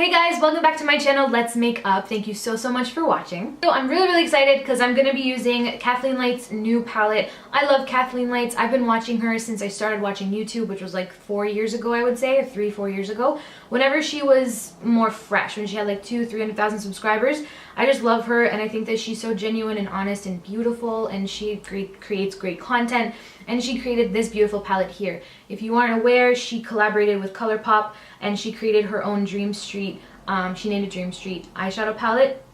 Hey guys, welcome back to my channel, Let's Make Up. Thank you so much for watching. So I'm really excited because I'm going to be using KathleenLights' new palette. I love KathleenLights. I've been watching her since I started watching YouTube, which was like 4 years ago, I would say, 4 years ago. Whenever she was more fresh, when she had like 200,000-300,000 subscribers. I just love her, and I think that she's so genuine and honest and beautiful, and she creates great content, and she created this beautiful palette here. If you aren't aware, she collaborated with Colourpop, and she created her own Dream Street, she named it Dream Street eyeshadow palette,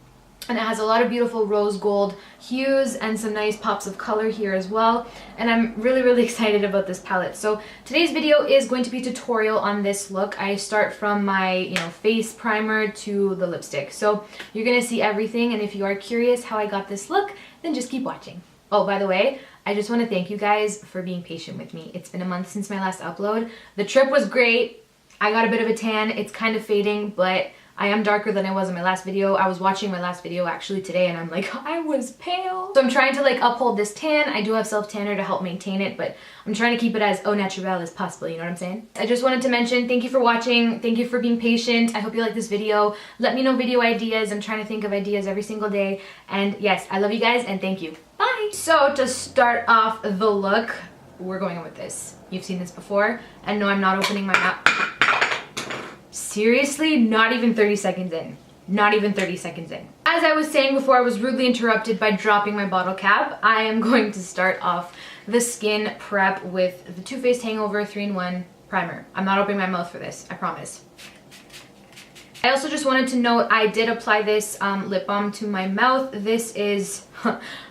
and it has a lot of beautiful rose gold hues and some nice pops of color here as well, and I'm really excited about this palette. So today's video is going to be a tutorial on this look. I start from my face primer to the lipstick, so you're gonna see everything, and if you are curious how I got this look, then just keep watching. Oh, by the way, I just want to thank you guys for being patient with me. It's been a month since my last upload. The trip was great. I got a bit of a tan. It's kind of fading, but I am darker than I was in my last video. I was watching my last video actually today, and I'm like, I was pale. So I'm trying to like uphold this tan. I do have self-tanner to help maintain it, but I'm trying to keep it as au naturel as possible, you know what I'm saying? I just wanted to mention, thank you for watching. Thank you for being patient. I hope you like this video. Let me know video ideas. I'm trying to think of ideas every single day. And yes, I love you guys, and thank you. Bye. So to start off the look, we're going in with this. You've seen this before, and no, I'm not opening my mouth. Seriously, not even 30 seconds in. Not even 30 seconds in. As I was saying before, I was rudely interrupted by dropping my bottle cap. I am going to start off the skin prep with the Too Faced Hangover 3-in-1 primer. I'm not opening my mouth for this, I promise. I also just wanted to note I did apply this lip balm to my mouth. This is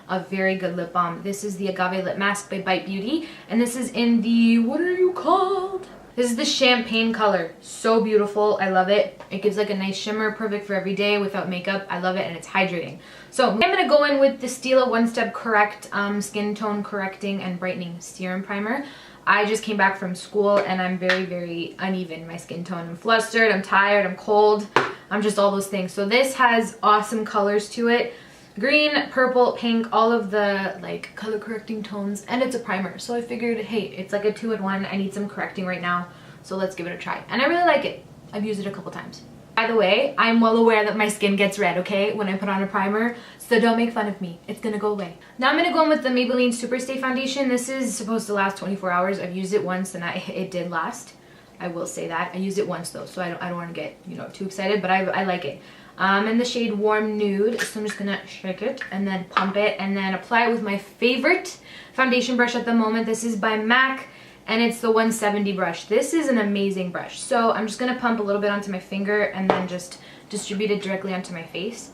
a very good lip balm. This is the Agave Lip Mask by Bite Beauty, and this is in the, what are you called? This is the champagne color. So beautiful. I love it. It gives like a nice shimmer, perfect for every day without makeup. I love it, and it's hydrating. So I'm going to go in with the Stila One Step Correct Skin Tone Correcting and Brightening Serum Primer. I just came back from school, and I'm very uneven, my skin tone. I'm flustered, I'm tired, I'm cold. I'm just all those things. So this has awesome colors to it. Green, purple, pink, all of the like color correcting tones, and it's a primer. So I figured, hey, it's like a 2-in-1. I need some correcting right now, so let's give it a try. And I really like it. I've used it a couple times. By the way, I'm well aware that my skin gets red, okay, when I put on a primer, so don't make fun of me. It's gonna go away. Now I'm gonna go in with the Maybelline Superstay foundation. This is supposed to last 24 hours. I've used it once, and it did last. I will say that. I used it once though, so I don't want to get, too excited, but I like it. In the shade Warm Nude, so I'm just gonna shake it and then pump it and then apply it with my favorite foundation brush at the moment. This is by MAC, and it's the 170 brush. This is an amazing brush. So I'm just gonna pump a little bit onto my finger and then just distribute it directly onto my face.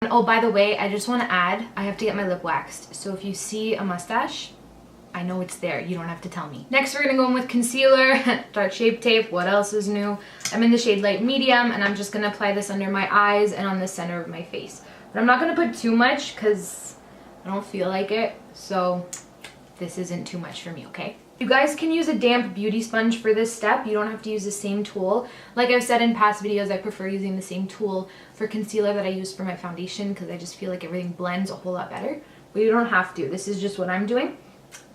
And oh, by the way, I just want to add, I have to get my lip waxed. So if you see a mustache, I know it's there. You don't have to tell me. Next, we're gonna go in with concealer, Tarte Shape Tape. What else is new? I'm in the shade Light Medium, and I'm just gonna apply this under my eyes and on the center of my face. But I'm not gonna put too much because I don't feel like it. So this isn't too much for me, okay? You guys can use a damp beauty sponge for this step. You don't have to use the same tool. Like I've said in past videos, I prefer using the same tool for concealer that I use for my foundation because I just feel like everything blends a whole lot better. But you don't have to. This is just what I'm doing.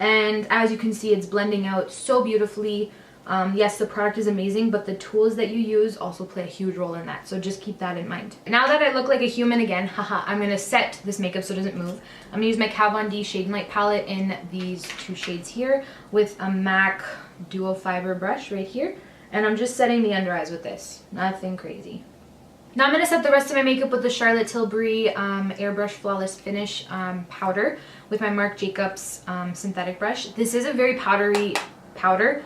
And as you can see, it's blending out so beautifully. Yes, the product is amazing, but the tools that you use also play a huge role in that. So just keep that in mind. Now that I look like a human again, haha, I'm going to set this makeup so it doesn't move. I'm going to use my Kat Von D Shade and Light palette in these two shades here with a MAC Duo Fiber brush right here. And I'm just setting the under eyes with this. Nothing crazy. Now I'm going to set the rest of my makeup with the Charlotte Tilbury Airbrush Flawless Finish powder with my Marc Jacobs synthetic brush. This is a very powdery powder.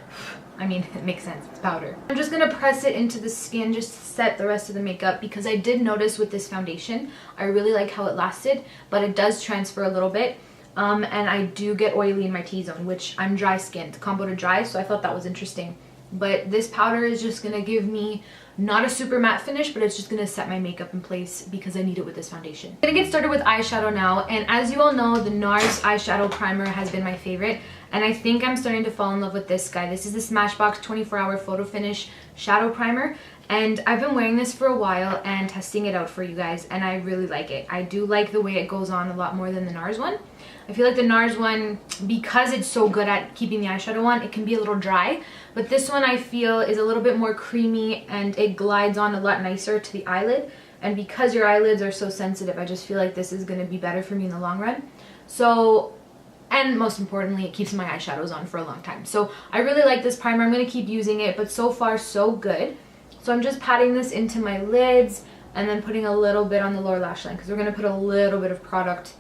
I mean, it makes sense, it's powder. I'm just going to press it into the skin just to set the rest of the makeup because I did notice with this foundation, I really like how it lasted, but it does transfer a little bit. And I do get oily in my T-zone, which I'm dry skinned, combo to dry, so I thought that was interesting. But this powder is just going to give me not a super matte finish, but it's just going to set my makeup in place because I need it with this foundation. I'm going to get started with eyeshadow now, and as you all know, the NARS eyeshadow primer has been my favorite, and I think I'm starting to fall in love with this guy. This is the Smashbox 24-hour photo finish shadow primer, and I've been wearing this for a while and testing it out for you guys, and I really like it. I do like the way it goes on a lot more than the NARS one. I feel like the NARS one, because it's so good at keeping the eyeshadow on, it can be a little dry. But this one I feel is a little bit more creamy and it glides on a lot nicer to the eyelid. And because your eyelids are so sensitive, I just feel like this is going to be better for me in the long run. So, and most importantly, it keeps my eyeshadows on for a long time. So I really like this primer. I'm going to keep using it, but so far so good. So I'm just patting this into my lids and then putting a little bit on the lower lash line because we're going to put a little bit of product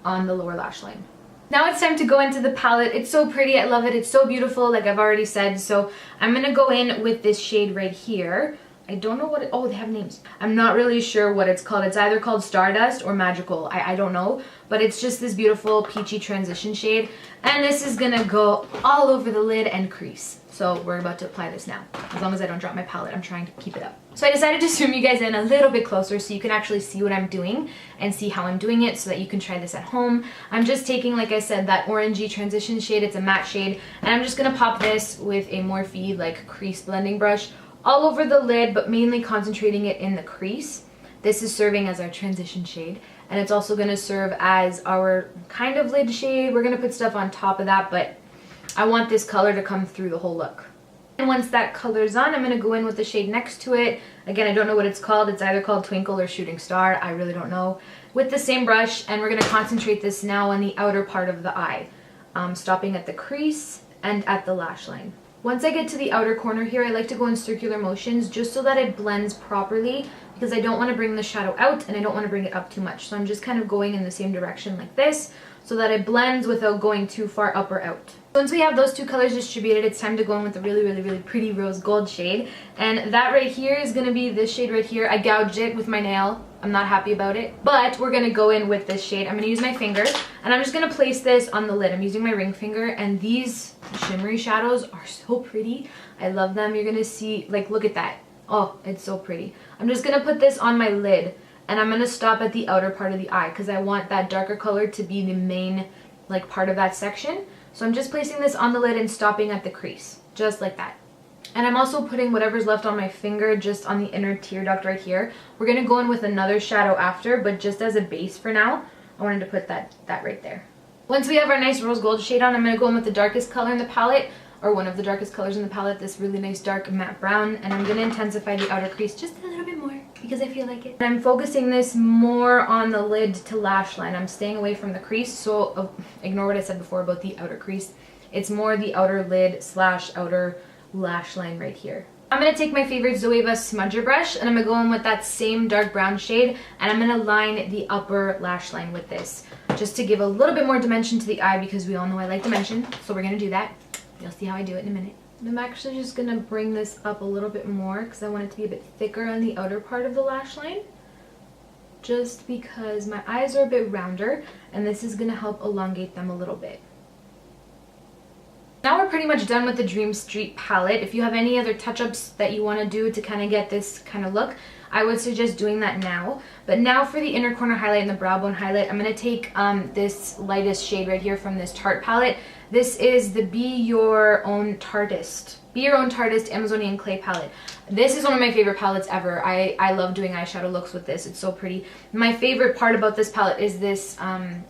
on the lower lash line. Now it's time to go into the palette. It's so pretty. I love it. It's so beautiful, like I've already said. So I'm going to go in with this shade right here. I don't know what oh, they have names. I'm not really sure what it's called. It's either called Stardust or Magical. I don't know. But it's just this beautiful peachy transition shade. And this is going to go all over the lid and crease. So we're about to apply this now. As long as I don't drop my palette, I'm trying to keep it up. So I decided to zoom you guys in a little bit closer so you can actually see what I'm doing and see how I'm doing it so that you can try this at home. I'm just taking, like I said, that orangey transition shade. It's a matte shade. And I'm just going to pop this with a Morphe like crease blending brush all over the lid, but mainly concentrating it in the crease. This is serving as our transition shade. And it's also going to serve as our kind of lid shade. We're going to put stuff on top of that, but I want this color to come through the whole look. And once that color's on, I'm going to go in with the shade next to it. Again, I don't know what it's called. It's either called Twinkle or Shooting Star. I really don't know. With the same brush, and we're going to concentrate this now on the outer part of the eye, stopping at the crease and at the lash line. Once I get to the outer corner here, I like to go in circular motions just so that it blends properly because I don't want to bring the shadow out and I don't want to bring it up too much. So I'm just kind of going in the same direction like this so that it blends without going too far up or out. Once we have those two colors distributed, it's time to go in with a really pretty rose gold shade. And that right here is going to be this shade right here. I gouged it with my nail. I'm not happy about it. But we're going to go in with this shade. I'm going to use my finger. And I'm just going to place this on the lid. I'm using my ring finger. And these shimmery shadows are so pretty. I love them. You're going to see, like, look at that. Oh, it's so pretty. I'm just going to put this on my lid. And I'm going to stop at the outer part of the eye because I want that darker color to be the main, like, part of that section. So I'm just placing this on the lid and stopping at the crease, just like that. And I'm also putting whatever's left on my finger just on the inner tear duct right here. We're going to go in with another shadow after, but just as a base for now, I wanted to put that right there. Once we have our nice rose gold shade on, I'm going to go in with the darkest color in the palette, or one of the darkest colors in the palette, this really nice dark matte brown, and I'm going to intensify the outer crease just a little bit more because I feel like it. And I'm focusing this more on the lid to lash line. I'm staying away from the crease, so ignore what I said before about the outer crease. It's more the outer lid / outer lash line right here. I'm going to take my favorite Zoeva smudger brush and I'm going to go in with that same dark brown shade and I'm going to line the upper lash line with this just to give a little bit more dimension to the eye because we all know I like dimension, so we're going to do that. You'll see how I do it in a minute. I'm actually just going to bring this up a little bit more because I want it to be a bit thicker on the outer part of the lash line just because my eyes are a bit rounder and this is going to help elongate them a little bit. Now we're pretty much done with the Dream Street palette. If you have any other touch-ups that you want to do to kind of get this kind of look, I would suggest doing that now. But now for the inner corner highlight and the brow bone highlight, I'm going to take this lightest shade right here from this Tarte palette. This is the Be Your Own Tartiest Amazonian Clay palette. This is one of my favorite palettes ever. I love doing eyeshadow looks with this. It's so pretty. My favorite part about this palette is this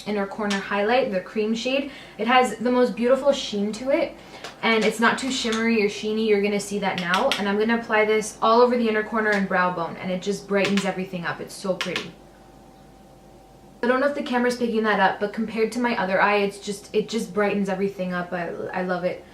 inner corner highlight, the cream shade. It has the most beautiful sheen to it. And it's not too shimmery or sheeny. You're going to see that now. And I'm going to apply this all over the inner corner and brow bone. And it just brightens everything up. It's so pretty. I don't know if the camera's picking that up, but compared to my other eye, it just brightens everything up. I love it.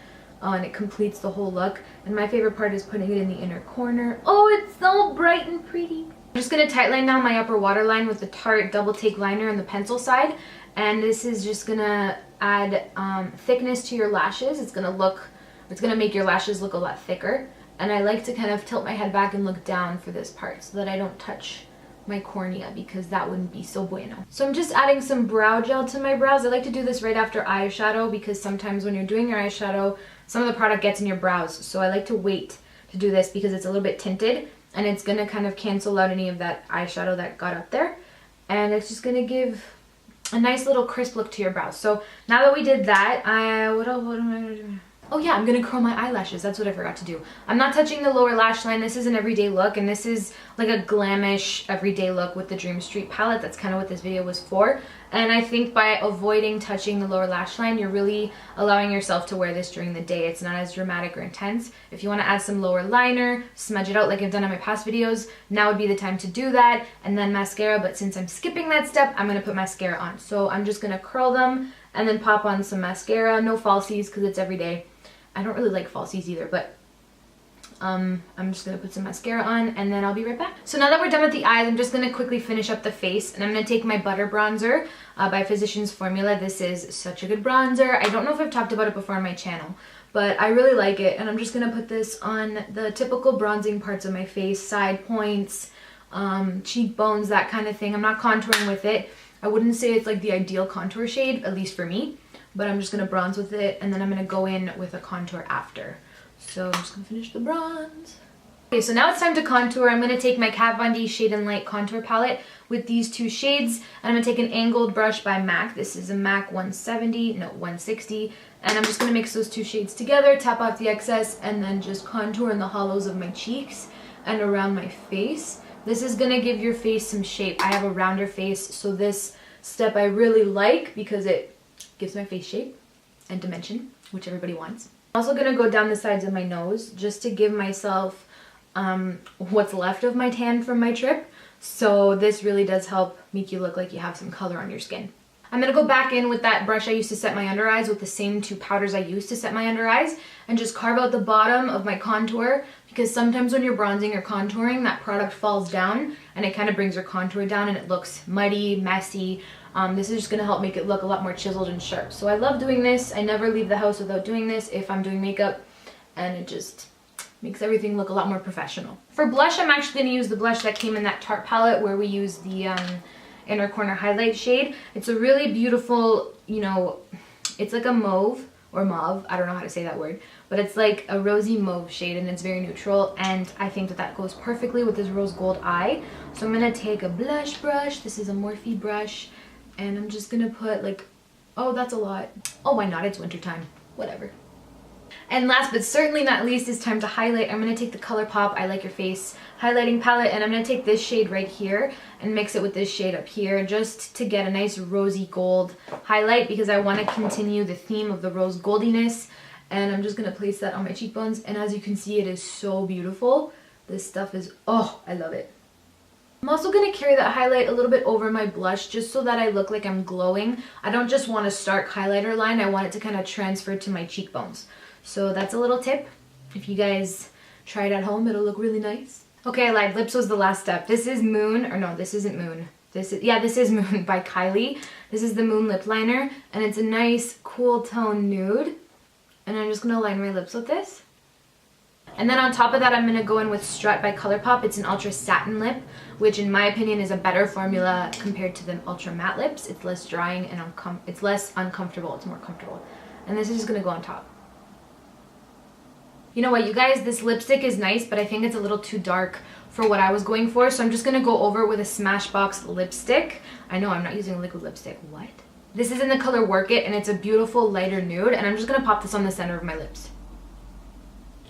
And it completes the whole look. And my favorite part is putting it in the inner corner. Oh, it's so bright and pretty. I'm just going to tightline now my upper waterline with the Tarte Double Take Liner on the pencil side. And this is just going to add thickness to your lashes. It's going to make your lashes look a lot thicker. And I like to kind of tilt my head back and look down for this part so that I don't touch my cornea because that wouldn't be so bueno. So I'm just adding some brow gel to my brows. I like to do this right after eyeshadow because sometimes when you're doing your eyeshadow, some of the product gets in your brows. So I like to wait to do this because it's a little bit tinted and it's going to kind of cancel out any of that eyeshadow that got up there. And it's just going to give a nice little crisp look to your brows. So now that we did that, what am I going to do? Oh yeah, I'm gonna curl my eyelashes. That's what I forgot to do. I'm not touching the lower lash line. This is an everyday look, and this is like a glamish everyday look with the Dream Street palette. That's kind of what this video was for. And I think by avoiding touching the lower lash line, you're really allowing yourself to wear this during the day. It's not as dramatic or intense. If you want to add some lower liner, smudge it out like I've done in my past videos, now would be the time to do that. And then mascara, but since I'm skipping that step, I'm gonna put mascara on. So I'm just gonna curl them and then pop on some mascara. No falsies because it's every day. I don't really like falsies either, but I'm just going to put some mascara on and then I'll be right back. So now that we're done with the eyes, I'm just going to quickly finish up the face, and I'm going to take my Butter Bronzer by Physicians Formula. This is such a good bronzer. I don't know if I've talked about it before on my channel, but I really like it, and I'm just going to put this on the typical bronzing parts of my face, side points, cheekbones, that kind of thing. I'm not contouring with it. I wouldn't say it's like the ideal contour shade, at least for me, but I'm just going to bronze with it, and then I'm going to go in with a contour after. So I'm just going to finish the bronze. Okay, so now it's time to contour. I'm going to take my Kat Von D Shade and Light contour palette with these two shades, and I'm going to take an angled brush by MAC. This is a MAC 160, and I'm just going to mix those two shades together, tap off the excess, and then just contour in the hollows of my cheeks and around my face. This is going to give your face some shape. I have a rounder face, so this step I really like because it gives my face shape and dimension, which everybody wants. I'm also going to go down the sides of my nose just to give myself what's left of my tan from my trip. So this really does help make you look like you have some color on your skin. I'm going to go back in with that brush I used to set my under eyes with the same two powders I used to set my under eyes and just carve out the bottom of my contour, because sometimes when you're bronzing or contouring, that product falls down and it kind of brings your contour down and it looks muddy, messy. This is just going to help make it look a lot more chiseled and sharp. So I love doing this. I never leave the house without doing this if I'm doing makeup, and it just makes everything look a lot more professional. For blush, I'm actually going to use the blush that came in that Tarte palette where we use the Inner Corner Highlight shade. It's a really beautiful, you know, it's like a mauve or mauve, I don't know how to say that word, but it's like a rosy mauve shade, and it's very neutral, and I think that that goes perfectly with this rose gold eye. So I'm going to take a blush brush. This is a Morphe brush. And I'm just going to put like, oh, that's a lot. Oh, why not? It's wintertime. Whatever. And last but certainly not least is time to highlight. I'm going to take the Colourpop I Like Your Face highlighting palette, and I'm going to take this shade right here and mix it with this shade up here just to get a nice rosy gold highlight, because I want to continue the theme of the rose goldiness. And I'm just going to place that on my cheekbones, and as you can see, it is so beautiful. This stuff is, oh, I love it. I'm also going to carry that highlight a little bit over my blush just so that I look like I'm glowing. I don't just want a stark highlighter line. I want it to kind of transfer to my cheekbones. So that's a little tip. If you guys try it at home, it'll look really nice. Okay, I lied. Lips was the last step. This is Moon, or no, this isn't Moon. This is Moon by Kylie. This is the Moon lip liner, and it's a nice cool tone nude. And I'm just going to line my lips with this. And then on top of that, I'm going to go in with Strut by Colourpop. It's an ultra satin lip, which in my opinion is a better formula compared to the ultra matte lips. It's less drying and it's less uncomfortable. It's more comfortable. And this is just going to go on top. You know what, you guys? This lipstick is nice, but I think it's a little too dark for what I was going for. So I'm just going to go over it with a Smashbox lipstick. I know I'm not using a liquid lipstick. What? This is in the color Work It, and it's a beautiful lighter nude. And I'm just going to pop this on the center of my lips.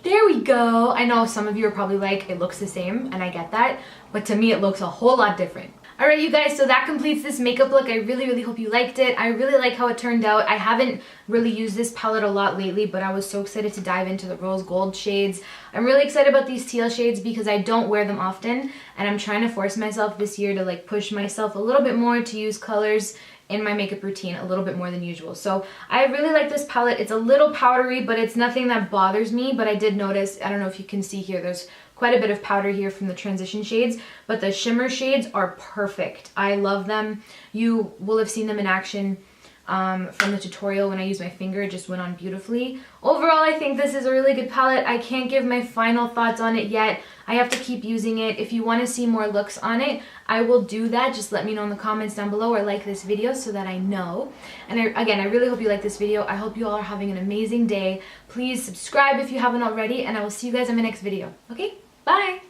There we go. I know some of you are probably like, it looks the same, and I get that, but to me it looks a whole lot different. Alright you guys, so that completes this makeup look. I really hope you liked it. I really like how it turned out. I haven't really used this palette a lot lately, but I was so excited to dive into the rose gold shades. I'm really excited about these teal shades because I don't wear them often, and I'm trying to force myself this year to like push myself a little bit more to use colors in my makeup routine a little bit more than usual. So I really like this palette. It's a little powdery, but it's nothing that bothers me. But I did notice, I don't know if you can see here, there's quite a bit of powder here from the transition shades, but the shimmer shades are perfect. I love them. You will have seen them in action from the tutorial when I used my finger. It just went on beautifully. Overall, I think this is a really good palette. I can't give my final thoughts on it yet. I have to keep using it. If you want to see more looks on it, I will do that. Just let me know in the comments down below, or like this video so that I know. And again, I really hope you like this video. I hope you all are having an amazing day. Please subscribe if you haven't already, and I will see you guys in my next video. Okay? Bye!